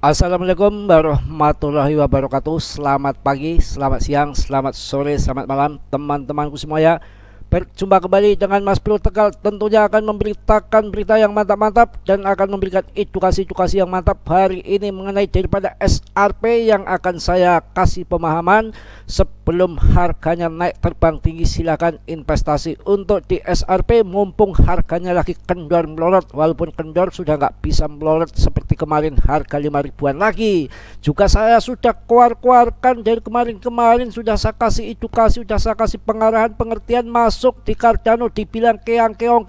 Assalamualaikum warahmatullahi wabarakatuh. Selamat pagi, selamat siang, selamat sore, selamat malam teman-temanku semua ya. Berjumpa kembali dengan Mas Bro Tegal. Tentunya akan memberitakan berita yang mantap-mantap dan akan memberikan edukasi-edukasi yang mantap hari ini mengenai daripada SRP yang akan saya kasih pemahaman sebelum harganya naik terbang tinggi. Silakan investasi untuk di SRP mumpung harganya lagi kendor melorot. Walaupun kendor sudah nggak bisa melorot seperti kemarin harga 5 ribuan lagi. Juga saya sudah keluarkan dari kemarin sudah saya kasih edukasi, sudah saya kasih pengarahan pengertian. Masuk di Cardano dibilang keong.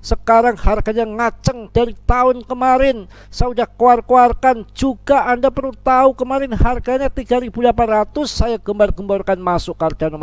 Sekarang harganya ngaceng dari tahun kemarin. Saya sudah keluarkan juga. Anda perlu tahu kemarin harganya 3.800. Saya gembar-gemborkan masuk Cardano.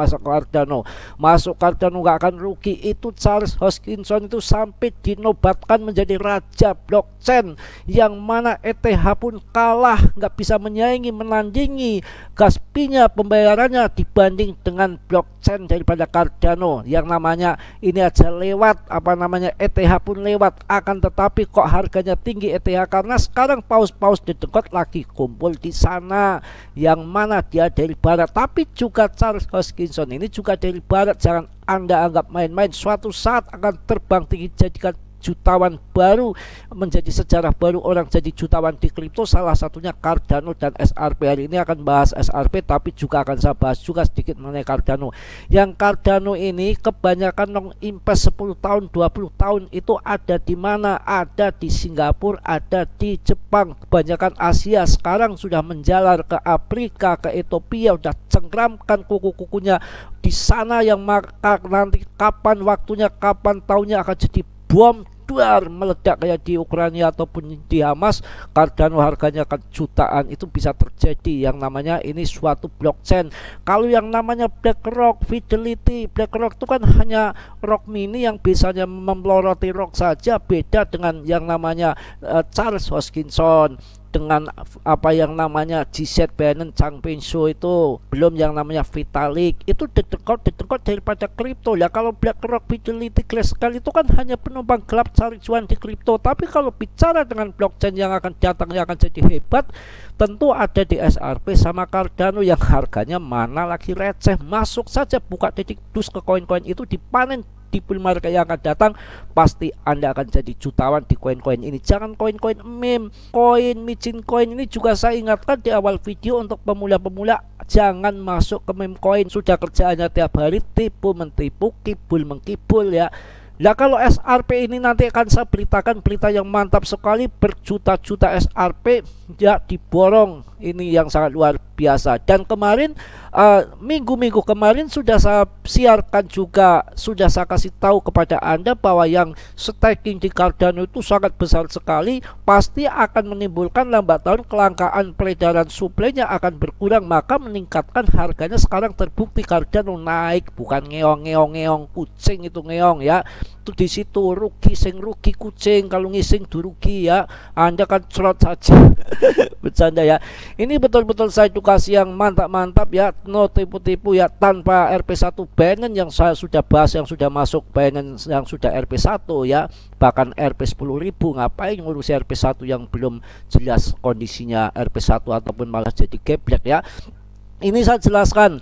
Masuk Cardano nggak akan rugi. Itu Charles Hoskinson itu sampai dinobatkan menjadi raja blockchain, yang mana ETH pun kalah, nggak bisa menandingi gas fee-nya pembayarannya dibanding dengan blockchain daripada Cardano. Yang namanya ini aja lewat ETH pun lewat, akan tetapi kok harganya tinggi ETH karena sekarang paus-paus di Dengkot lagi kumpul di sana, yang mana dia dari barat. Tapi juga Charles Hoskinson ini juga dari barat, jangan Anda anggap main-main. Suatu saat akan terbang tinggi, jadikan jutawan baru, menjadi sejarah baru, orang jadi jutawan di kripto, salah satunya Cardano dan SRP. Hari ini akan bahas SRP, tapi juga akan saya bahas juga sedikit mengenai Cardano. Yang Cardano ini kebanyakan invest 10 tahun 20 tahun itu ada di mana? Ada di Singapura, ada di Jepang, kebanyakan Asia. Sekarang sudah menjalar ke Afrika, ke Ethiopia, sudah cengkramkan kuku-kukunya di sana, yang maka nanti kapan waktunya, kapan tahunnya akan jadi bom duar meledak kayak di Ukraina ataupun di Hamas. Cardano harganya akan jutaan, itu bisa terjadi. Yang namanya ini suatu blockchain. Kalau yang namanya BlackRock, Fidelity, BlackRock itu kan hanya rock mini yang biasanya meloroti rock saja, beda dengan yang namanya Charles Hoskinson, dengan apa yang namanya GZ Binance, Changpeng Zhou, itu belum yang namanya Vitalik. Itu detekot daripada kripto ya. Kalau BlackRock, Fidelity, Grayscale itu kan hanya penumpang gelap cari cuan di kripto. Tapi kalau bicara dengan blockchain yang akan datang, yang akan jadi hebat, tentu ada di SRP sama Cardano, yang harganya mana lagi receh. Masuk saja, buka titik dus ke koin-koin itu, dipanen di bull market yang akan datang, pasti Anda akan jadi jutawan di koin-koin ini. Jangan koin-koin meme, koin micin koin ini juga saya ingatkan di awal video untuk pemula-pemula, jangan masuk ke meme koin. Sudah kerjaannya tiap hari tipu mentipu, kibul mengkibul ya. Nah, kalau SRP ini nanti akan saya beritakan berita yang mantap sekali, berjuta-juta SRP ya diborong, ini yang sangat luar biasa. Dan kemarin minggu-minggu kemarin sudah saya siarkan juga, sudah saya kasih tahu kepada Anda bahwa yang staking di Cardano itu sangat besar sekali, pasti akan menimbulkan lambat laun kelangkaan peredaran suplainya akan berkurang, maka meningkatkan harganya. Sekarang terbukti Cardano naik, bukan ngeong kucing itu ngeong ya. Itu di situ rugi kucing, kalau ngising durugi ya. Anda kan cerot saja. Bercanda ya. Ini betul-betul saya edukasi yang mantap-mantap ya, no tipu-tipu ya, tanpa RP1 Binance yang saya sudah bahas, yang sudah masuk Binance yang sudah RP1 ya, bahkan RP 10.000. Ngapain ngurusi RP1 yang belum jelas kondisinya RP1 ataupun malah jadi geblek ya. Ini saya jelaskan,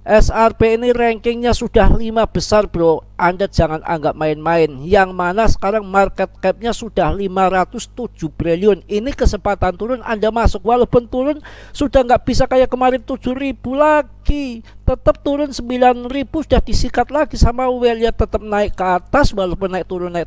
SRP ini rankingnya sudah 5 besar bro. Anda jangan anggap main-main, yang mana sekarang market capnya sudah 507 triliun. Ini kesempatan turun, Anda masuk. Walaupun turun sudah nggak bisa kayak kemarin 7.000 lagi, tetap turun 9.000, sudah disikat lagi sama Well ya, tetap naik ke atas. Walaupun naik turun,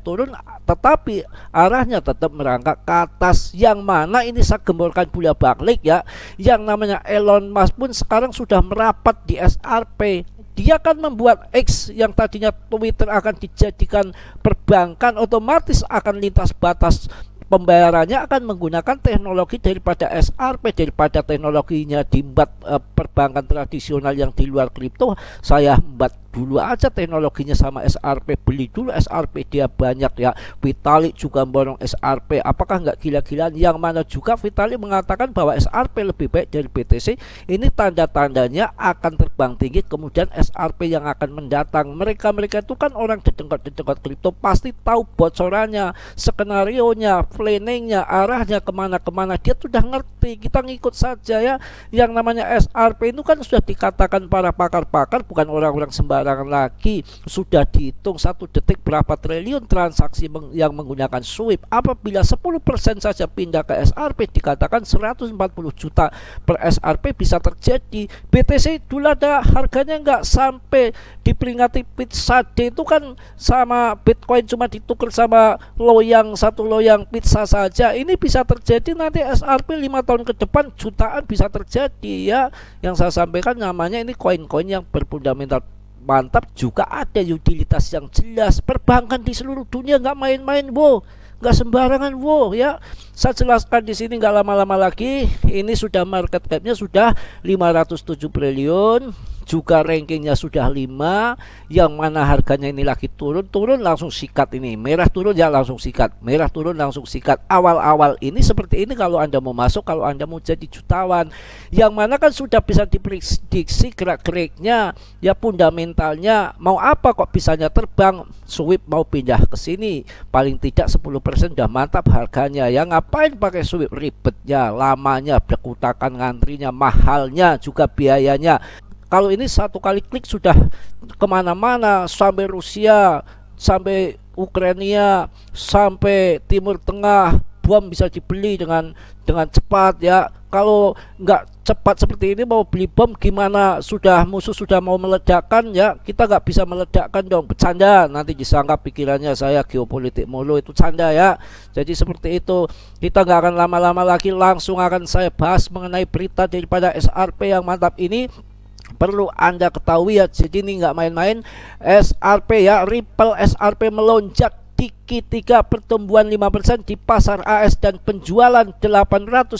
tetapi arahnya tetap merangkak ke atas. Yang mana ini saya gemborkan bola balik ya, yang namanya Elon Musk pun sekarang sudah merapat di SRP. Dia akan membuat X, yang tadinya Twitter akan dijadikan perbankan, otomatis akan lintas batas pembayarannya akan menggunakan teknologi daripada SRP, daripada teknologinya diembat perbankan tradisional yang di luar kripto. Saya membuat dulu aja teknologinya sama SRP, beli dulu SRP dia banyak ya. Vitalik juga borong SRP, apakah nggak gila-gilaan? Yang mana juga Vitalik mengatakan bahwa SRP lebih baik dari BTC. Ini tanda-tandanya akan terbang tinggi kemudian SRP yang akan mendatang. Mereka itu kan orang dedengkot kripto, pasti tahu bocorannya, skenario-nya, planningnya, arahnya kemana-kemana, dia sudah ngerti. Kita ngikut saja ya. Yang namanya SRP itu kan sudah dikatakan para pakar-pakar, bukan orang-orang sembarangan lagi. Sudah dihitung 1 detik berapa triliun transaksi yang menggunakan sweep. Apabila 10% saja pindah ke SRP, dikatakan 140 juta per SRP bisa terjadi. BTC dulu ada harganya nggak sampai diperingati pizza day itu kan, sama Bitcoin cuma ditukar sama satu loyang pizza saja. Ini bisa terjadi nanti SRP 5 tahun ke depan jutaan bisa terjadi ya. Yang saya sampaikan namanya ini koin-koin yang berfundamental mantap, juga ada utilitas yang jelas. Perbankan di seluruh dunia nggak main-main, nggak sembarangan ya. Saya jelaskan di sini nggak lama-lama lagi. Ini sudah market cap-nya sudah 507 triliun, juga rankingnya sudah 5, yang mana harganya ini lagi turun langsung sikat. Ini merah turun ya langsung sikat, merah turun langsung sikat. Awal-awal ini seperti ini kalau Anda mau masuk, kalau Anda mau jadi jutawan, yang mana kan sudah bisa diprediksi gerak-geriknya ya, fundamentalnya. Mau apa kok bisanya terbang? Sweep mau pindah ke sini, paling tidak 10% udah mantap harganya ya. Ngapain pakai sweep, ribetnya, lamanya, berkutakan ngantrinya, mahalnya, juga biayanya. Kalau ini satu kali klik sudah kemana-mana, sampai Rusia, sampai Ukraina, sampai Timur Tengah, bom bisa dibeli dengan cepat ya. Kalau nggak cepat seperti ini, mau beli bom gimana? Musuh sudah mau meledakkan ya, kita nggak bisa meledakkan dong. Bercanda, nanti disangka pikirannya saya geopolitik mulu, itu canda ya. Jadi seperti itu, kita nggak akan lama-lama lagi, langsung akan saya bahas mengenai berita daripada SRP yang mantap ini. Perlu Anda ketahui ya, jadi ini nggak main-main. SRP ya, Ripple SRP melonjak Diki3, pertumbuhan 5% di pasar AS dan penjualan 892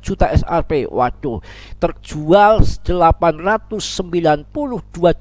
juta SRP. Waduh, terjual 892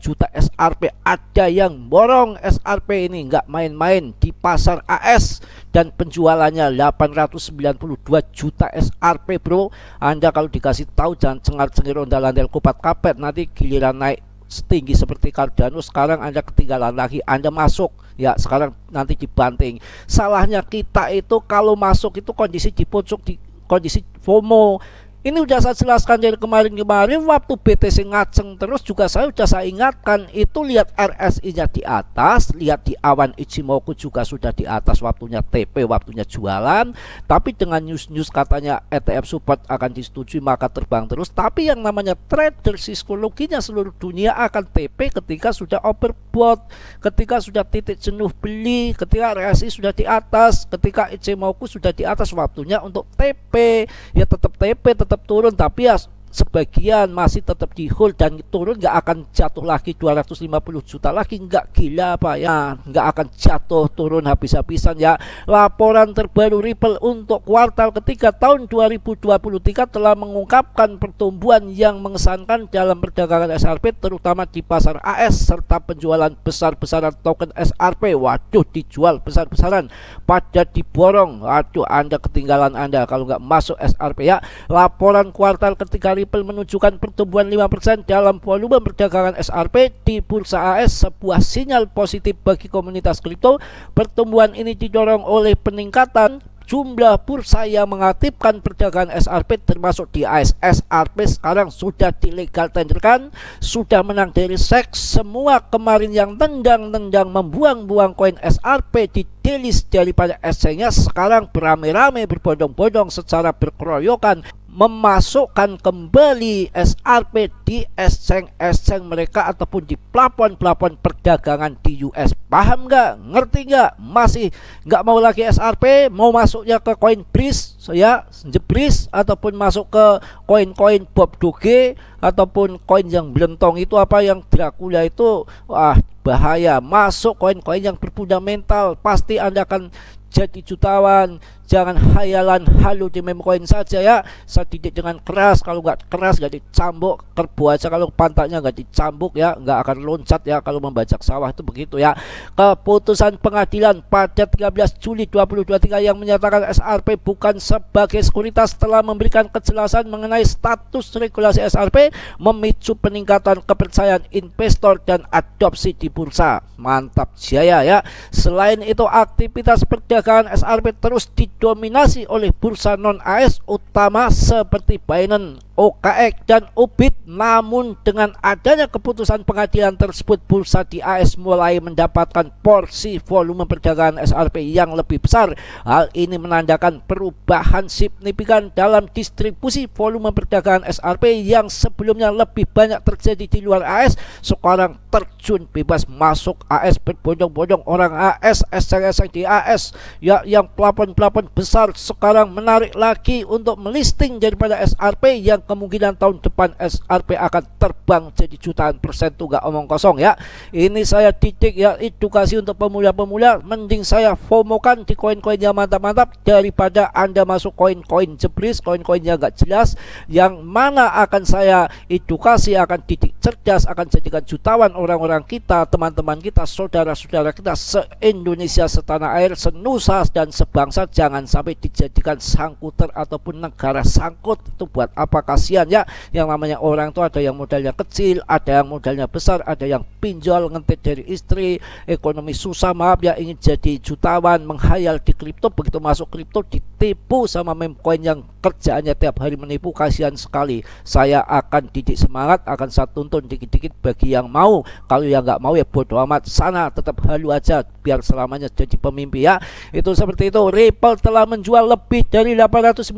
juta SRP. Ada yang borong SRP ini, nggak main-main di pasar AS, dan penjualannya 892 juta SRP bro. Anda kalau dikasih tahu jangan cengar-cengir ondel-ondel kupat kapet, nanti giliran naik setinggi seperti Cardano, sekarang Anda ketinggalan lagi, Anda masuk ya, sekarang nanti dibanting. Salahnya kita itu kalau masuk itu kondisi di pucuk, di kondisi FOMO. Ini udah saya jelaskan dari kemarin waktu BTC ngaceng terus juga saya ingatkan itu. Lihat RSI-nya di atas, lihat di awan Ichimoku juga sudah di atas, waktunya TP, waktunya jualan. Tapi dengan news katanya ETF support akan disetujui, maka terbang terus. Tapi yang namanya trader psikologinya seluruh dunia akan TP ketika sudah overbought, ketika sudah titik jenuh beli, ketika RSI sudah di atas, ketika Ichimoku sudah di atas, waktunya untuk TP. Ya tetap TP, tetap turun, tapi ya sebagian masih tetap di hold dan turun, nggak akan jatuh lagi 250 juta lagi, nggak gila apa ya, nggak akan jatuh turun habis-habisan ya. Laporan terbaru Ripple untuk kuartal ketiga tahun 2023 telah mengungkapkan pertumbuhan yang mengesankan dalam perdagangan SRP, terutama di pasar AS, serta penjualan besar-besaran token SRP. Waduh, dijual besar-besaran, pada diborong. Waduh, Anda ketinggalan Anda kalau nggak masuk SRP ya. Laporan kuartal ketiga Ripple menunjukkan pertumbuhan 5% dalam volume perdagangan SRP di bursa AS, sebuah sinyal positif bagi komunitas kripto. Pertumbuhan ini didorong oleh peningkatan jumlah bursa yang mengaktifkan perdagangan SRP termasuk di AS. SRP sekarang sudah dilegal tenderkan, sudah menang dari SEC. Semua kemarin yang tendang-tendang membuang-buang koin SRP di delist daripada exchange-nya sekarang beramai-ramai, berbondong-bondong secara berkeroyokan memasukkan kembali SRP di exchange mereka ataupun di plafon-plafon perdagangan di US. Paham nggak? Ngerti nggak? Masih nggak mau lagi SRP, mau masuknya ke koin Breeze ya, Breeze, ataupun masuk ke koin-koin Bob Doge, ataupun koin yang belentong itu apa, yang Dracula itu. Wah, bahaya. Masuk koin-koin yang berfundamental, pasti Anda akan jadi jutawan, jangan hayalan halu di meme coin saja ya. Saya didik dengan keras, kalau nggak keras nggak dicambuk. Kerbau aja kalau pantatnya nggak dicambuk ya nggak akan loncat ya kalau membajak sawah, itu begitu ya. Keputusan pengadilan pada 13 Juli 2023 yang menyatakan SRP bukan sebagai sekuritas telah memberikan kejelasan mengenai status regulasi SRP, memicu peningkatan kepercayaan investor dan adopsi di bursa. Mantap jaya ya. Selain itu, aktivitas perdagangan SRP terus didominasi oleh bursa non-AS utama seperti Binance, OKX dan Ubit. Namun dengan adanya keputusan pengadilan tersebut, bursa di AS mulai mendapatkan porsi volume perdagangan SRP yang lebih besar. Hal ini menandakan perubahan signifikan dalam distribusi volume perdagangan SRP yang sebelumnya lebih banyak terjadi di luar AS, sekarang terjun bebas masuk AS berbondong-bondong. Orang AS, eseng-eseng di AS ya, yang pelapon-pelapon besar sekarang menarik lagi untuk melisting daripada SRP yang kemungkinan tahun depan SRP akan terbang jadi jutaan persen. Tuh gak omong kosong ya. Ini saya didik ya, edukasi untuk pemula-pemula. Mending saya FOMO-kan di koin-koin yang mantap-mantap daripada Anda masuk koin-koin jebris, koin-koinnya gak jelas, yang mana akan saya edukasi, akan didik cerdas, akan jadikan jutawan orang-orang kita, teman-teman kita, saudara-saudara kita se-Indonesia, setanah air, senusa dan sebangsa. Jangan sampai dijadikan sangkuter ataupun negara sangkut. Itu buat apa? Kasihan ya. Yang namanya orang itu ada yang modalnya kecil, ada yang modalnya besar, ada yang pinjol ngentit dari istri, ekonomi susah, maaf ya, ingin jadi jutawan, menghayal di kripto. Begitu masuk kripto ditipu sama meme coin yang kerjaannya tiap hari menipu. Kasihan sekali. Saya akan didik semangat, akan saya tuntun dikit-dikit bagi yang mau. Kalau yang nggak mau ya bodo amat, sana tetap halu aja biar selamanya jadi pemimpi ya. Itu seperti itu. Ripple telah menjual lebih dari 892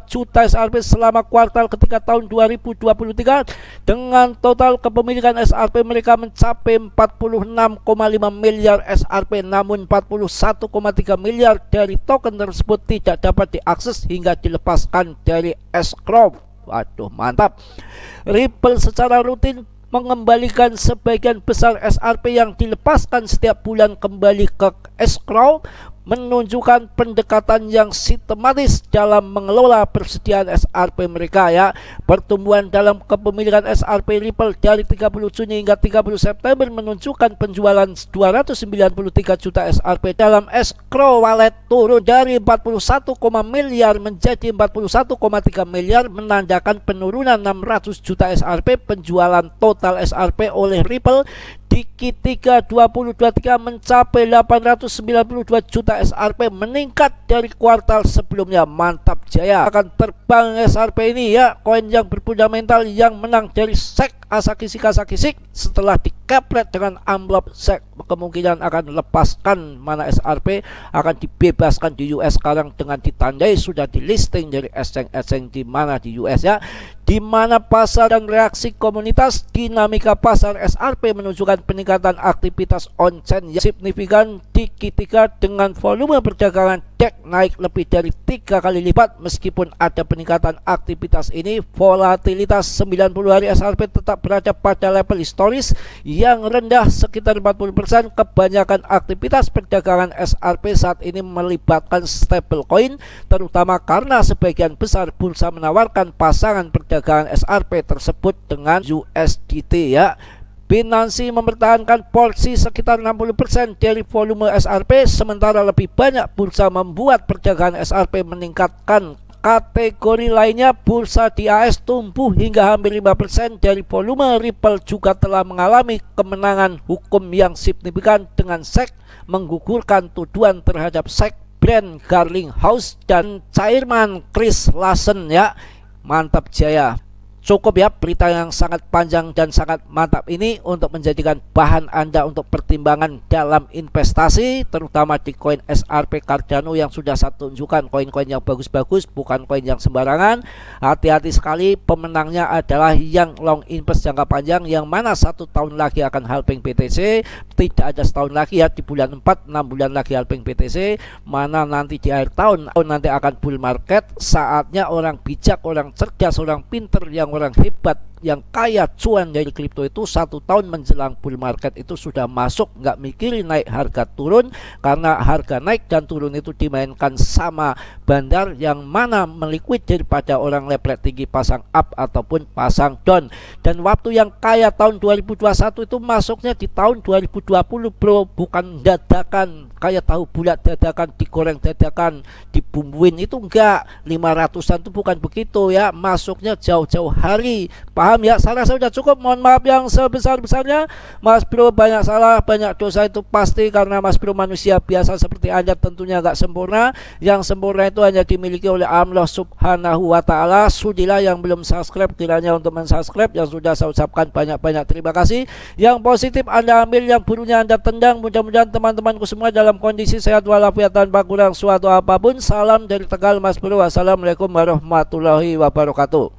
juta SRP selama kuartal ketiga tahun 2023, dengan total kepemilikan SRP mereka mencapai 46,5 miliar SRP. Namun 41,3 miliar dari token tersebut tidak dapat diakses hingga dilepaskan dari escrow. Waduh, mantap. Ripple secara rutin mengembalikan sebagian besar SRP yang dilepaskan setiap bulan kembali ke escrow, menunjukkan pendekatan yang sistematis dalam mengelola persediaan SRP mereka ya. Pertumbuhan dalam kepemilikan SRP Ripple dari 30 Juni hingga 30 September menunjukkan penjualan 293 juta SRP dalam escrow wallet turun dari 41, miliar menjadi 41,3 miliar, menandakan penurunan 600 juta SRP. Penjualan total SRP oleh Ripple di Q3 2023 mencapai 892 juta SRP, meningkat dari kuartal sebelumnya. Mantap jaya. Akan terbang SRP ini ya, koin yang berfundamental yang menang dari SEC asakisik setelah dikepret dengan amplop SEC. Kemungkinan akan lepaskan mana SRP, akan dibebaskan di US sekarang dengan ditandai sudah di listing dari eseng-eseng di mana di US ya. Di mana pasar dan reaksi komunitas, dinamika pasar SRP menunjukkan peningkatan aktivitas on-chain yang signifikan di Q3 dengan volume perdagangan DEX naik lebih dari 3 kali lipat. Meskipun ada peningkatan aktivitas ini, volatilitas 90 hari SRP tetap berada pada level historis yang rendah sekitar 40%. Kebanyakan aktivitas perdagangan SRP saat ini melibatkan stablecoin, terutama karena sebagian besar bursa menawarkan pasangan perdagangan SRP tersebut dengan USDT ya. Binance mempertahankan porsi sekitar 60% dari volume SRP, sementara lebih banyak bursa membuat perdagangan SRP meningkatkan. Kategori lainnya, bursa di AS tumbuh hingga hampir 5% dari volume. Ripple juga telah mengalami kemenangan hukum yang signifikan dengan SEC menggugurkan tuduhan terhadap SEC Brand Garlinghouse dan Chairman Chris Larsen ya. Mantap jaya. Cukup ya berita yang sangat panjang dan sangat mantap ini untuk menjadikan bahan Anda untuk pertimbangan dalam investasi, terutama di koin SRP Cardano yang sudah saya tunjukkan. Koin-koin yang bagus-bagus, bukan koin yang sembarangan. Hati-hati sekali, pemenangnya adalah yang long invest jangka panjang, yang mana 1 tahun lagi akan halving BTC. Tidak ada setahun lagi ya, di bulan 4, 6 bulan lagi halving BTC. Mana nanti di akhir tahun nanti akan bull market. Saatnya orang bijak, orang cerdas, orang pinter, yang orang hebat yang kaya cuan dari kripto itu 1 tahun menjelang bull market itu sudah masuk, nggak mikirin naik harga turun, karena harga naik dan turun itu dimainkan sama bandar yang mana meliquid daripada orang leplek tinggi pasang up ataupun pasang down. Dan waktu yang kaya tahun 2021 itu masuknya di tahun 2020 bro, bukan dadakan kayak tahu bulat dadakan, digoreng dadakan, dibumbuin, itu enggak. 500-an itu bukan begitu ya, masuknya jauh-jauh hari. Paham ya? Saya rasa sudah cukup. Mohon maaf yang sebesar-besarnya. Mas bro banyak salah, banyak dosa itu pasti, karena mas bro manusia biasa seperti Anda, tentunya enggak sempurna. Yang sempurna itu hanya dimiliki oleh Allah subhanahu wa ta'ala. Sudilah yang belum subscribe kiranya untuk mensubscribe, yang sudah saya ucapkan banyak-banyak terima kasih. Yang positif Anda ambil, yang buruknya Anda tendang. Mudah-mudahan teman-temanku semua dalam kondisi sehat walafiat tanpa kurang suatu apapun. Salam dari Tegal mas bro. Wassalamualaikum warahmatullahi wabarakatuh.